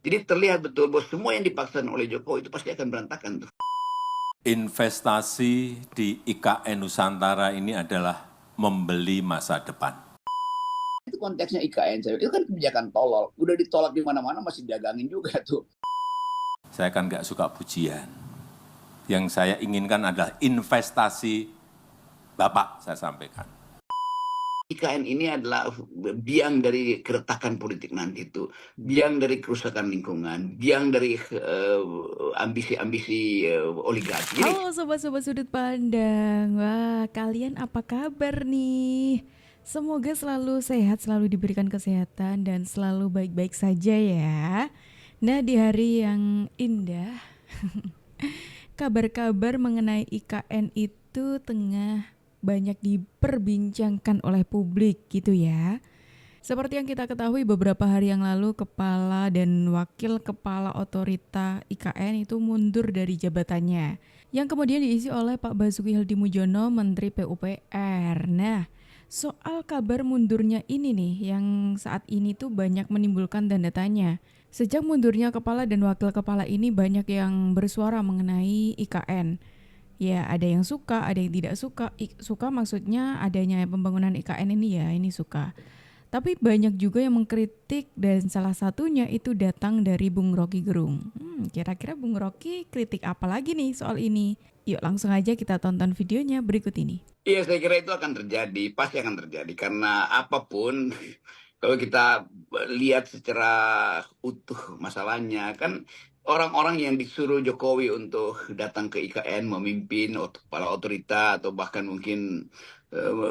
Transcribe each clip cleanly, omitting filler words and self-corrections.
Jadi terlihat betul bahwa semua yang dipaksakan oleh Jokowi itu pasti akan berantakan tuh. Investasi di IKN Nusantara ini adalah membeli masa depan. Itu konteksnya IKN, itu kan kebijakan tolol. Udah ditolak di mana-mana masih dagangin juga tuh. Saya kan nggak suka pujian. Yang saya inginkan adalah investasi Bapak, saya sampaikan. IKN ini adalah biang dari keretakan politik nanti itu, biang dari kerusakan lingkungan, biang dari ambisi-ambisi oligarki. Jadi, Halo sobat-sobat sudut pandang. Wah, kalian apa kabar nih? Semoga selalu sehat, selalu diberikan kesehatan dan selalu baik-baik saja ya. Nah, di hari yang indah, kabar-kabar mengenai IKN itu tengah banyak diperbincangkan oleh publik gitu ya. Seperti yang kita ketahui beberapa hari yang lalu Kepala dan Wakil Kepala Otorita IKN itu mundur dari jabatannya, yang kemudian diisi oleh Pak Basuki Hadimulyono, Menteri PUPR. Nah, soal kabar mundurnya ini nih yang saat ini tuh banyak menimbulkan tanda tanya. Sejak mundurnya kepala dan wakil kepala ini banyak yang bersuara mengenai IKN. Ya, ada yang suka, ada yang tidak suka. Suka maksudnya adanya pembangunan IKN ini ya, ini suka. Tapi banyak juga yang mengkritik dan salah satunya itu datang dari Bung Rocky Gerung. Kira-kira Bung Rocky kritik apa lagi nih soal ini? Yuk langsung aja kita tonton videonya berikut ini. iya saya kira itu akan terjadi, pasti akan terjadi. Karena apapun, kalau kita lihat secara utuh masalahnya, kan orang-orang yang disuruh Jokowi untuk datang ke IKN, memimpin kepala otorita, atau bahkan mungkin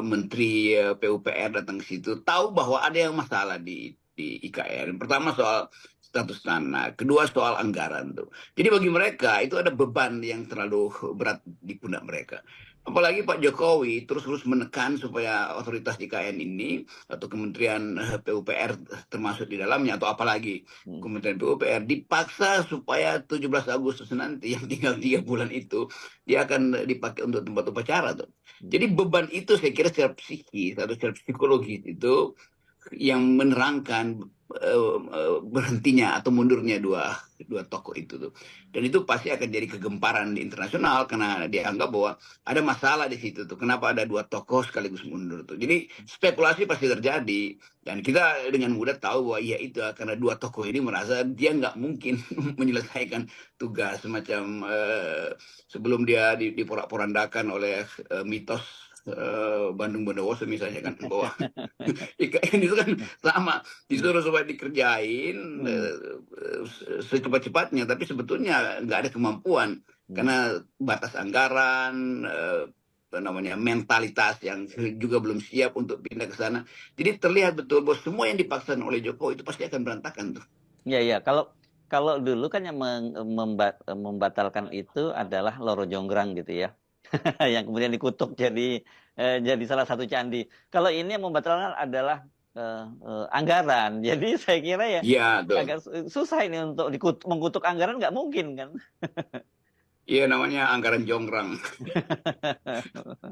menteri PUPR datang ke situ, tahu bahwa ada yang masalah di IKN. Pertama soal status tanah, kedua soal anggaran tuh. Jadi bagi mereka itu ada beban yang terlalu berat di pundak mereka. Apalagi Pak Jokowi terus-terus menekan supaya otoritas IKN ini atau Kementerian PUPR termasuk di dalamnya, atau apalagi Kementerian PUPR dipaksa supaya 17 Agustus nanti yang tinggal 3 bulan itu dia akan dipakai untuk tempat upacara tuh. Jadi beban itu saya kira secara psikis atau secara psikologis itu yang menerangkan berhentinya atau mundurnya dua tokoh itu tuh. Dan itu pasti akan jadi kegemparan di internasional karena dianggap bahwa ada masalah di situ tuh. Kenapa ada dua tokoh sekaligus mundur tuh. Jadi spekulasi pasti terjadi dan kita dengan mudah tahu bahwa ya itu karena dua tokoh ini merasa dia nggak mungkin menyelesaikan tugas semacam sebelum dia diporak-porandakan oleh mitos Bandung Bondowoso misalnya kan, bahwa IKN itu kan sama disuruh supaya dikerjain secepat-cepatnya, tapi sebetulnya nggak ada kemampuan karena batas anggaran, namanya mentalitas yang juga belum siap untuk pindah ke sana. Jadi terlihat betul bahwa semua yang dipaksakan oleh Jokowi itu pasti akan berantakan tuh. Iya, kalau dulu kan yang membatalkan itu adalah Loro Jonggrang gitu ya. Yang kemudian dikutuk jadi salah satu candi. Kalau ini yang membatalkan adalah anggaran. Jadi saya kira ya Iya, tuh. agak susah ini untuk mengkutuk anggaran, nggak mungkin kan. Iya, namanya anggaran jonggrang.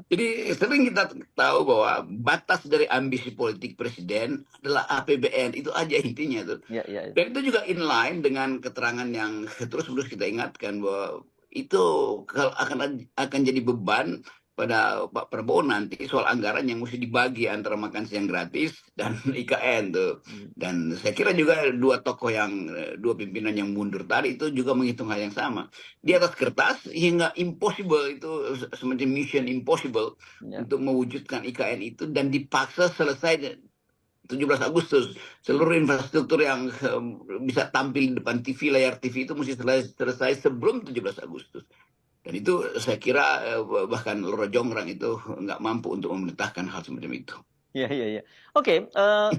Jadi sering kita tahu bahwa batas dari ambisi politik presiden adalah APBN, itu aja intinya tuh. Ya, ya. Dan itu juga inline dengan keterangan yang terus-menerus kita ingatkan bahwa itu akan jadi beban pada Pak Prabowo nanti soal anggaran yang mesti dibagi antara makan siang gratis dan IKN tuh. Dan saya kira juga dua pimpinan yang mundur tadi itu juga menghitung hal yang sama. Di atas kertas hingga impossible, itu semacam mission impossible untuk mewujudkan IKN itu, dan dipaksa selesai 17 Agustus. Seluruh infrastruktur yang bisa tampil di depan TV, layar TV itu mesti selesai sebelum 17 Agustus. Dan itu saya kira bahkan Loro Jonggrang itu nggak mampu untuk memerintahkan hal semacam itu. Ya. Oke,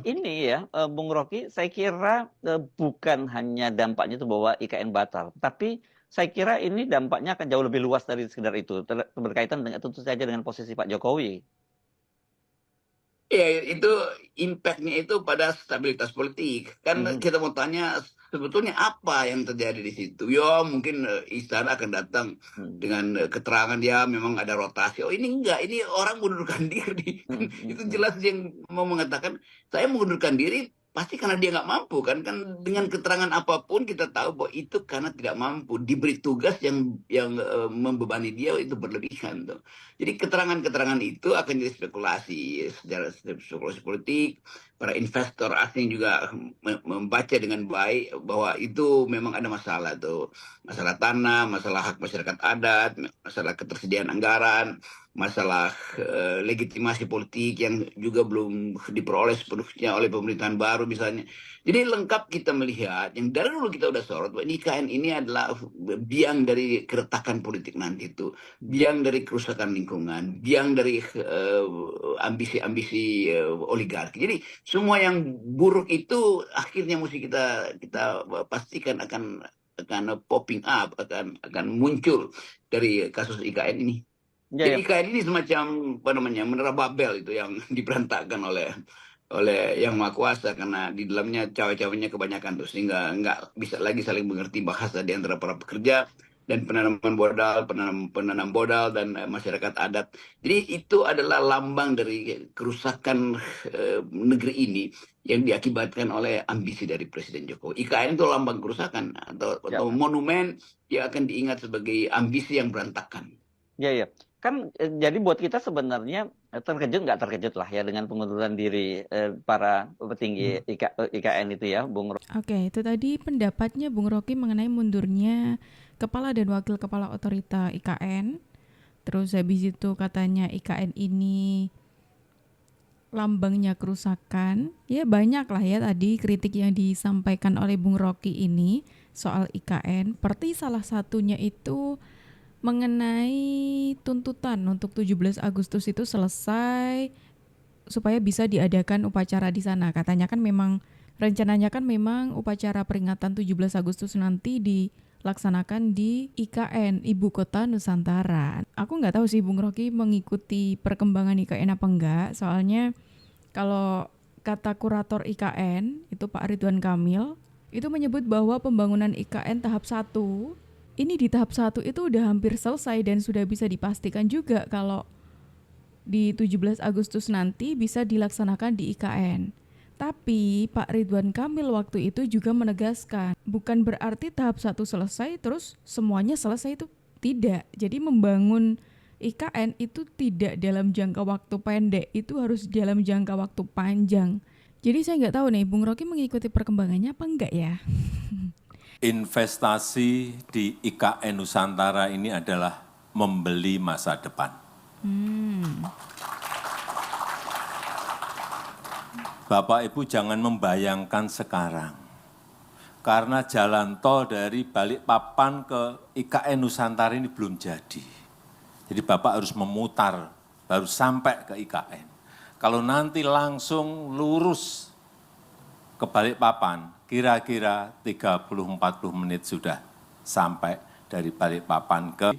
ini ya Bung Rocky, saya kira bukan hanya dampaknya itu bahwa IKN batal, tapi saya kira ini dampaknya akan jauh lebih luas dari sekedar itu, berkaitan dengan tentu saja dengan posisi Pak Jokowi. Ya, itu impact-nya itu pada stabilitas politik. Kan kita mau tanya sebetulnya apa yang terjadi di situ. Ya mungkin istana akan datang dengan keterangan ya memang ada rotasi. Oh ini enggak, ini orang mengundurkan diri. Itu jelas yang mau mengatakan saya mengundurkan diri pasti karena dia nggak mampu kan dengan keterangan apapun kita tahu bahwa itu karena tidak mampu diberi tugas yang membebani dia itu berlebihan tuh. Jadi keterangan-keterangan itu akan jadi spekulasi secara spekulasi politik. Para investor asing juga membaca dengan baik bahwa itu memang ada masalah tuh, masalah tanah, masalah hak masyarakat adat, masalah ketersediaan anggaran, masalah legitimasi politik yang juga belum diperoleh sepenuhnya oleh pemerintahan baru misalnya. Jadi lengkap kita melihat yang dari dulu kita udah sorot bahwa IKN ini adalah biang dari keretakan politik nanti itu, biang dari kerusakan lingkungan, biang dari ambisi-ambisi oligarki. Jadi semua yang buruk itu akhirnya mesti kita pastikan akan popping up, akan muncul dari kasus IKN ini. Ya, Jadi ya. IKN ini semacam apa namanya menara Babel itu yang diberantakkan oleh yang maha kuasa karena di dalamnya cawe-cawenya kebanyakan tuh sehingga nggak bisa lagi saling mengerti bahasa di antara para pekerja dan penanam modal dan masyarakat adat. Jadi itu adalah lambang dari kerusakan negeri ini yang diakibatkan oleh ambisi dari Presiden Jokowi. IKN itu lambang kerusakan Ya. atau monumen yang akan diingat sebagai ambisi yang berantakan. Ya, ya. Kan jadi buat kita sebenarnya terkejut nggak terkejut lah ya dengan pengunduran diri para petinggi IKN itu ya, Bung Oke, itu tadi pendapatnya Bung Rocky mengenai mundurnya kepala dan wakil kepala otorita IKN. Terus habis itu katanya IKN ini lambangnya kerusakan. Ya banyak lah ya tadi kritik yang disampaikan oleh Bung Rocky ini soal IKN. Seperti salah satunya itu mengenai tuntutan untuk 17 Agustus itu selesai supaya bisa diadakan upacara di sana. Katanya kan memang rencananya kan memang upacara peringatan 17 Agustus nanti dilaksanakan di IKN, Ibu Kota Nusantara. Aku nggak tahu sih Bung Rocky mengikuti perkembangan IKN apa enggak, soalnya kalau kata kurator IKN, itu Pak Ridwan Kamil, itu menyebut bahwa pembangunan IKN tahap 1, ini di tahap 1 itu udah hampir selesai dan sudah bisa dipastikan juga kalau di 17 Agustus nanti bisa dilaksanakan di IKN. Tapi Pak Ridwan Kamil waktu itu juga menegaskan, bukan berarti tahap 1 selesai terus semuanya selesai, itu tidak. Jadi membangun IKN itu tidak dalam jangka waktu pendek, itu harus dalam jangka waktu panjang. Jadi saya nggak tahu nih, Bung Rocky mengikuti perkembangannya apa enggak ya? Investasi di IKN Nusantara ini adalah membeli masa depan. Bapak Ibu jangan membayangkan sekarang, karena jalan tol dari Balikpapan ke IKN Nusantara ini belum jadi. Jadi Bapak harus memutar, baru sampai ke IKN. Kalau nanti langsung lurus ke Balikpapan, kira-kira 30-40 menit sudah sampai dari Balikpapan ke,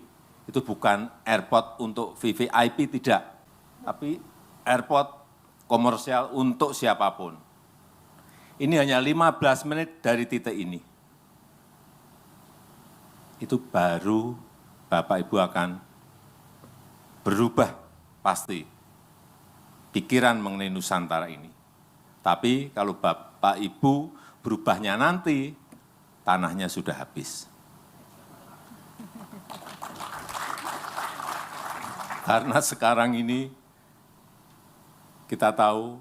itu bukan airport untuk VVIP, tidak, tapi airport komersial untuk siapapun. Ini hanya 15 menit dari titik ini. Itu baru Bapak Ibu akan berubah pasti pikiran mengenai Nusantara ini. Tapi kalau Bapak Ibu berubahnya nanti, tanahnya sudah habis. Karena sekarang ini kita tahu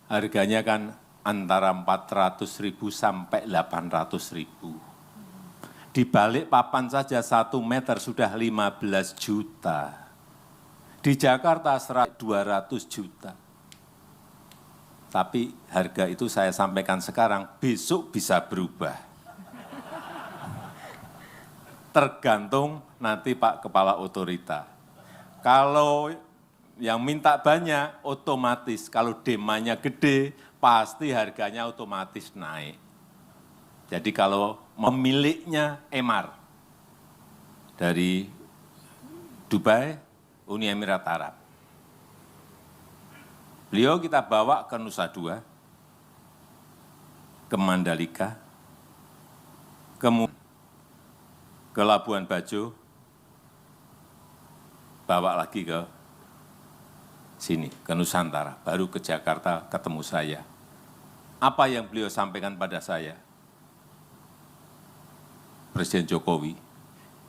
harganya kan antara 400.000 sampai 800.000. Di Balikpapan saja 1 meter sudah 15 juta. Di Jakarta 200 juta. Tapi harga itu saya sampaikan sekarang, besok bisa berubah. Tergantung nanti Pak Kepala Otorita. Kalau yang minta banyak, otomatis. Kalau demandnya gede, pasti harganya otomatis naik. Jadi kalau pemiliknya Emar dari Dubai, Uni Emirat Arab. Beliau kita bawa ke Nusa Dua, ke Mandalika, ke Labuan Bajo, bawa lagi ke sini, ke Nusantara, baru ke Jakarta ketemu saya. Apa yang beliau sampaikan pada saya, Presiden Jokowi,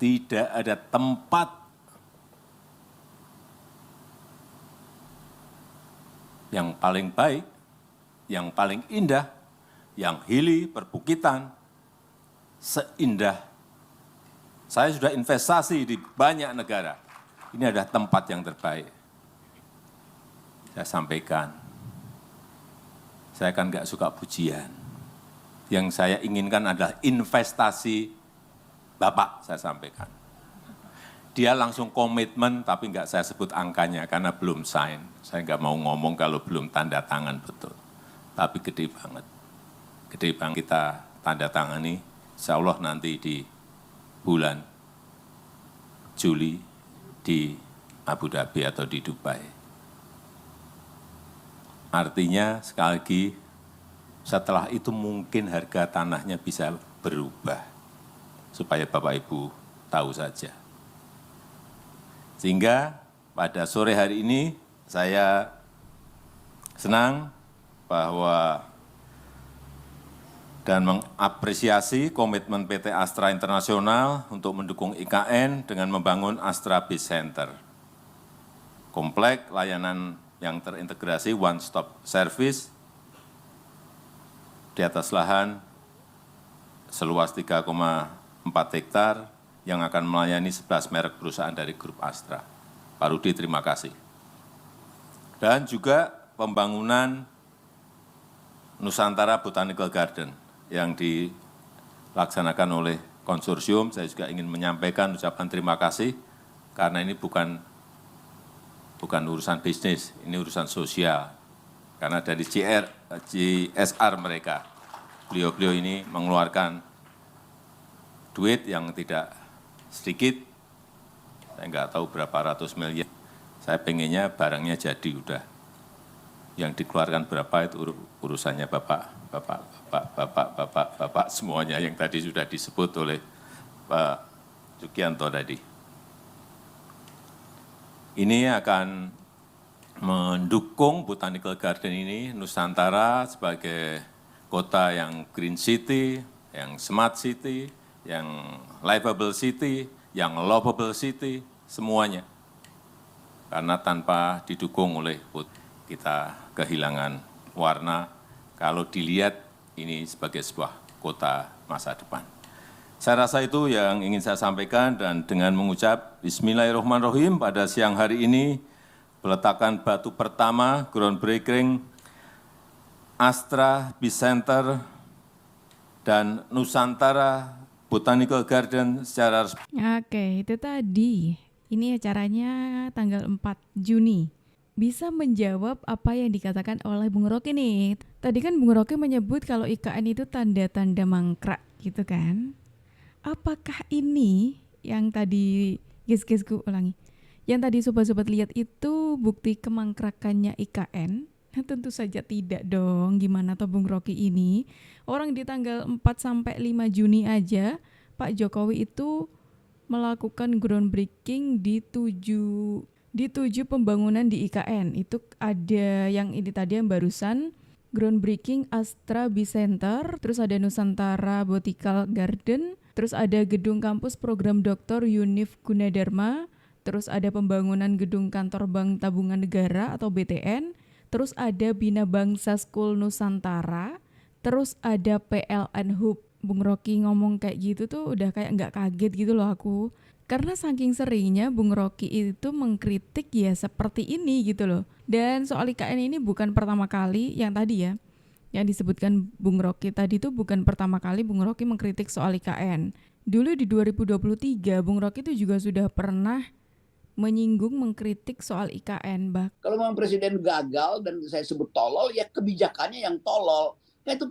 tidak ada tempat yang paling baik, yang paling indah, yang hili, perbukitan, seindah. Saya sudah investasi di banyak negara. Ini adalah tempat yang terbaik. Saya sampaikan, saya kan nggak suka pujian. Yang saya inginkan adalah investasi Bapak, saya sampaikan. Dia langsung komitmen, tapi nggak saya sebut angkanya karena belum sign. Saya nggak mau ngomong kalau belum tanda tangan betul. Tapi gede banget. Gede banget kita tanda tangani, insya Allah nanti di bulan Juli di Abu Dhabi atau di Dubai. Artinya sekali lagi, setelah itu mungkin harga tanahnya bisa berubah. Supaya Bapak Ibu tahu saja. Sehingga pada sore hari ini saya senang bahwa dan mengapresiasi komitmen PT Astra Internasional untuk mendukung IKN dengan membangun Astra Base Center. Komplek layanan yang terintegrasi one stop service di atas lahan seluas 3,4 hektar yang akan melayani 11 merek perusahaan dari grup Astra. Pak Rudi, terima kasih. Dan juga pembangunan Nusantara Botanical Garden yang dilaksanakan oleh konsorsium. Saya juga ingin menyampaikan ucapan terima kasih karena ini bukan urusan bisnis, ini urusan sosial. Karena dari CSR mereka, beliau-beliau ini mengeluarkan duit yang tidak sedikit, saya nggak tahu berapa ratus miliar. Saya pengennya barangnya jadi udah. Yang dikeluarkan berapa itu urusannya Bapak semuanya yang tadi sudah disebut oleh Pak Sugianto tadi. Ini akan mendukung Botanical Garden ini, Nusantara sebagai kota yang green city, yang smart city, yang livable city, yang lovable city, semuanya. Karena tanpa didukung oleh kita kehilangan warna, kalau dilihat ini sebagai sebuah kota masa depan. Saya rasa itu yang ingin saya sampaikan dan dengan mengucap Bismillahirrahmanirrahim pada siang hari ini, peletakan batu pertama groundbreaking Astra Base Center dan Nusantara Botanical Garden secara resmi. Oke, itu tadi. Ini acaranya tanggal 4 Juni. Bisa menjawab apa yang dikatakan oleh Bung Roky nih. Tadi kan Bung Roky menyebut kalau IKN itu tanda-tanda mangkrak gitu kan. Apakah ini yang tadi, guys, gue ulangi. Yang tadi sobat-sobat lihat itu bukti kemangkrakannya IKN? Nah, tentu saja tidak dong. Gimana toh Bung Roky ini? Orang di tanggal 4 sampai 5 Juni aja Pak Jokowi itu melakukan groundbreaking di 7 pembangunan di IKN. Itu ada yang ini tadi yang barusan groundbreaking Astra Base Center, terus ada Nusantara Botanical Garden, terus ada gedung kampus program Dr. Yunif Gunadarma, terus ada pembangunan gedung kantor Bank Tabungan Negara atau BTN, terus ada Bina Bangsa School Nusantara, terus ada PLN Hub. Bung Roky ngomong kayak gitu tuh udah kayak nggak kaget gitu loh aku. Karena saking seringnya Bung Roky itu mengkritik ya seperti ini gitu loh. Dan soal IKN ini bukan pertama kali yang tadi ya, yang disebutkan Bung Roky tadi tuh bukan pertama kali Bung Roky mengkritik soal IKN. Dulu di 2023 Bung Roky itu juga sudah pernah menyinggung mengkritik soal IKN. Kalau memang presiden gagal dan saya sebut tolol, ya kebijakannya yang tolol. Nah, itu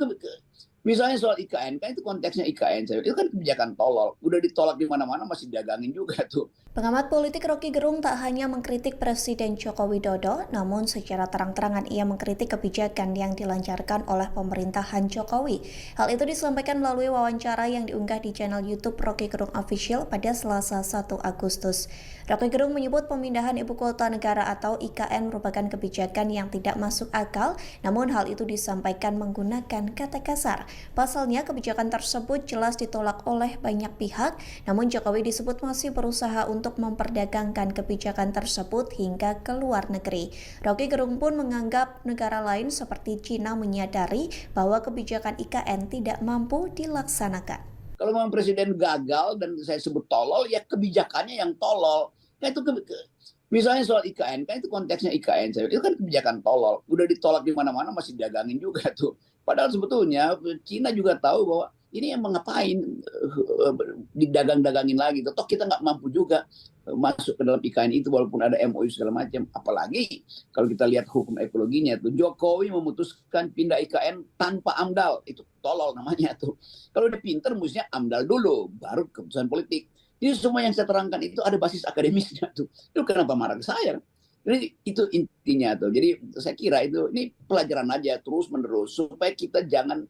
Misalnya soal IKN, kan itu konteksnya IKN, itu kan kebijakan tolol. Udah ditolak di mana-mana masih dagangin juga tuh. Pengamat politik Rocky Gerung tak hanya mengkritik Presiden Joko Widodo, namun secara terang-terangan ia mengkritik kebijakan yang dilancarkan oleh pemerintahan Jokowi. Hal itu disampaikan melalui wawancara yang diunggah di channel YouTube Rocky Gerung Official pada Selasa 1 Agustus. Rocky Gerung menyebut pemindahan ibu kota negara atau IKN merupakan kebijakan yang tidak masuk akal, namun hal itu disampaikan menggunakan kata kasar. Pasalnya, kebijakan tersebut jelas ditolak oleh banyak pihak, namun Jokowi disebut masih berusaha untuk memperdagangkan kebijakan tersebut hingga ke luar negeri. Rocky Gerung pun menganggap negara lain seperti Cina menyadari bahwa kebijakan IKN tidak mampu dilaksanakan. Kalau memang presiden gagal dan saya sebut tolol, ya kebijakannya yang tolol. Kan itu misalnya soal IKN, kan itu konteksnya IKN, itu kan kebijakan tolol. Udah ditolak di mana-mana masih dagangin juga tuh. Padahal sebetulnya Cina juga tahu bahwa ini yang ngapain didagang-dagangin lagi. Toh kita nggak mampu juga masuk ke dalam IKN itu walaupun ada MOU segala macam. Apalagi kalau kita lihat hukum ekologinya tuh, Jokowi memutuskan pindah IKN tanpa AMDAL. Itu tolol namanya tuh. Kalau udah pinter mestinya AMDAL dulu, baru keputusan politik. Jadi semua yang saya terangkan itu ada basis akademisnya tuh. Itu kenapa marah ke saya? Jadi itu intinya tuh. Jadi saya kira ini pelajaran aja terus menerus supaya kita jangan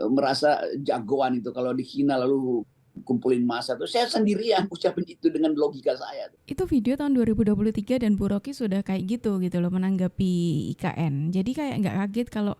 merasa jagoan itu kalau dihina lalu kumpulin massa tuh. Saya sendirian ucapin itu dengan logika saya. Itu video tahun 2023 dan Bu Rocky sudah kayak gitu loh menanggapi IKN. Jadi kayak nggak kaget kalau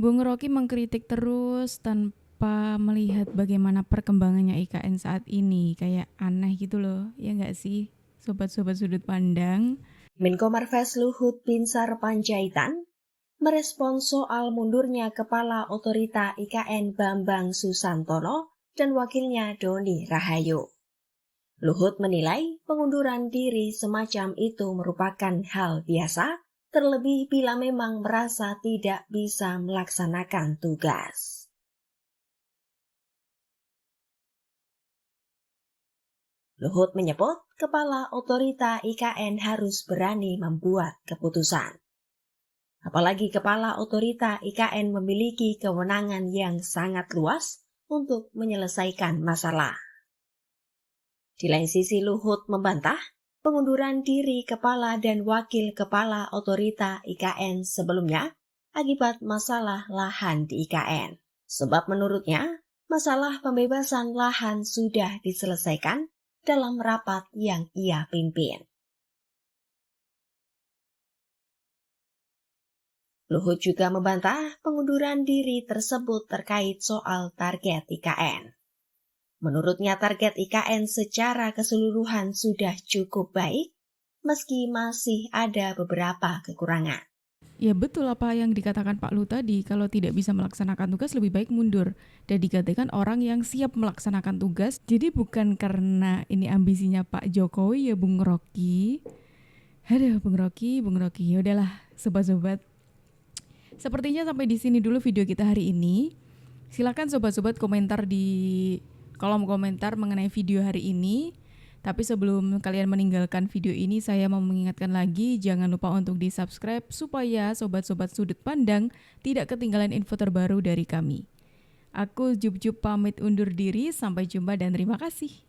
Bung Rocky mengkritik terus tanpa melihat bagaimana perkembangannya IKN saat ini. Kayak aneh gitu loh, ya nggak sih sobat-sobat sudut pandang? Menko Marves Luhut Binsar Panjaitan merespons soal mundurnya Kepala Otorita IKN Bambang Susantono dan wakilnya Doni Rahayu. Luhut menilai pengunduran diri semacam itu merupakan hal biasa, terlebih bila memang merasa tidak bisa melaksanakan tugas. Luhut menyebut Kepala Otorita IKN harus berani membuat keputusan. Apalagi Kepala Otorita IKN memiliki kewenangan yang sangat luas untuk menyelesaikan masalah. Di lain sisi Luhut membantah pengunduran diri Kepala dan Wakil Kepala Otorita IKN sebelumnya akibat masalah lahan di IKN. Sebab menurutnya, masalah pembebasan lahan sudah diselesaikan dalam rapat yang ia pimpin. Luhut juga membantah pengunduran diri tersebut terkait soal target IKN. Menurutnya target IKN secara keseluruhan sudah cukup baik, meski masih ada beberapa kekurangan. Ya betul apa yang dikatakan Pak Lu tadi, kalau tidak bisa melaksanakan tugas lebih baik mundur. Dan dikatakan orang yang siap melaksanakan tugas, jadi bukan karena ini ambisinya Pak Jokowi ya Bung Rocky. Aduh Bung Rocky, ya udahlah sobat-sobat. Sepertinya sampai di sini dulu video kita hari ini. Silakan sobat-sobat komentar di kolom komentar mengenai video hari ini. Tapi sebelum kalian meninggalkan video ini, saya mau mengingatkan lagi, jangan lupa untuk di-subscribe supaya sobat-sobat sudut pandang tidak ketinggalan info terbaru dari kami. Aku Jup pamit undur diri, sampai jumpa dan terima kasih.